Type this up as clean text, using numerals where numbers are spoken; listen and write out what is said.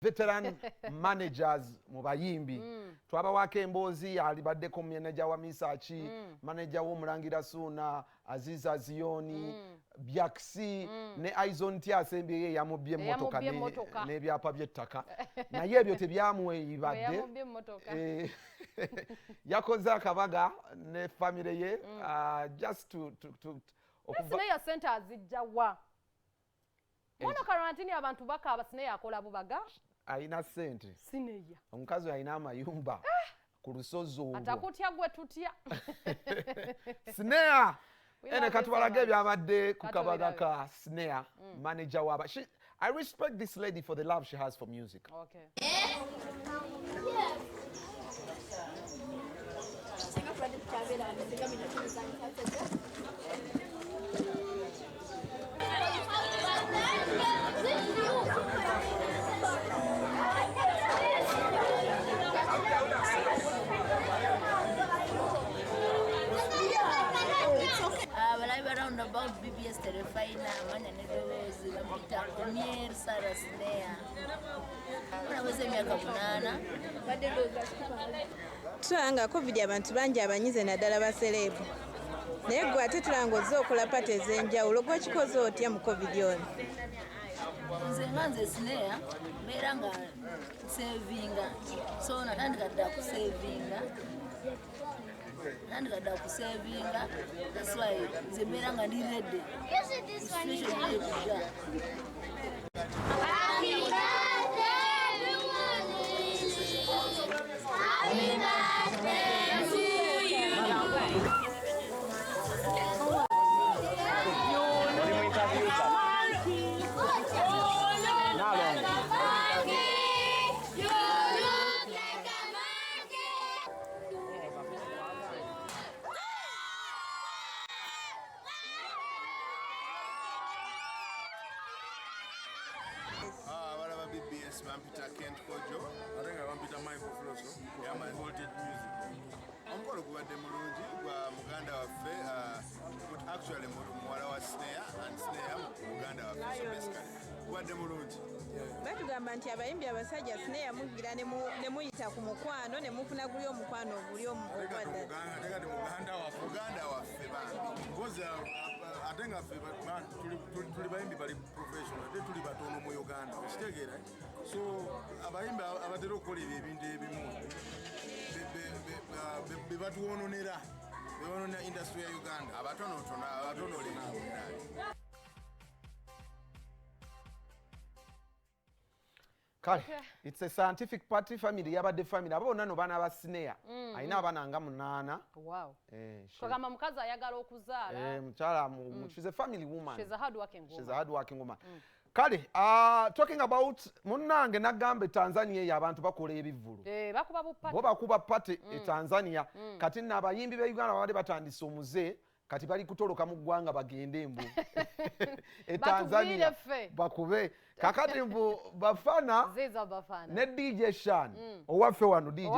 veteran managers mu bayimbi twabawako emboozi alibaddeko manager wa Misachi manager w'omulangira Suna Aziza Zioni Byaksi ne Aizon Tiasembye yamubye motoka n'ebyapa by'ettaka naye ebyo tebyamuweyibadde yakoze akabaga ne family ye just to Snear center azijjawa Mwana karantini abantu bakaaba Snear akola bubaga aina sente Snear omukazi aina amayumba ku lusozi olwo atakutya gwe tutya Snear ene katwalage byabadde ku kabaga ka Snear manager waba I respect this lady for the love she has for music. Okay. Around about BBSKATI amanya nedozi bamita Snear Sara Snear unaweza miaka 8 badeloza tulanga covid abantu bangi abanyize naddala ba celeb naye gwe ate tulanga ozze okola pate ez'enjawulo gwe kikoze otya mu covid ono nze Snear mbeera nga savinga so natandika dda ku savinga nandikadda kusevinga that's why nze mbeera nga ndi ready situation ekujja BBS Vampita Kent Kojo. I think I Vampita my Floso. Yeah, my voltage music. I'm going to go at the Mulunji, Muganda Wafe, but actually muwala wa Snear and Snear Muganda Wafe. So basically, what the Mulunji. Batugamba nti abayimbi abasajja Snear mugira ne muyita ku mukwano ne mufuna guli omukwano oguli omukwadda. Tegati Muganda Wafe bambi. Because atenga fe man tuli bayimbi bali professional te tuli batono mu Uganda okitegeera so abayimbi abatera okukola ebintu ebimu bebatuwononera bebonona industry ya Uganda abatono linabo ndali Kale, it's a scientific party family yabadde family abona no bana ba Snear aina abana nga 8 wow kagamba mukazi ayagala okuzaala mchala she's a family woman she's a hard working woman Kale talking about munnange nagambe Tanzania ya abantu bakola ebivulu bakuba bupate bo bakuba pate Tanzania kati n'abayimbi be Uganda babade batandise omuze kati bali kutoloka mu ggwanga bagende mbu Tanzania bakube kakati mbu bafana ne DJ Shan owaffe wano DJ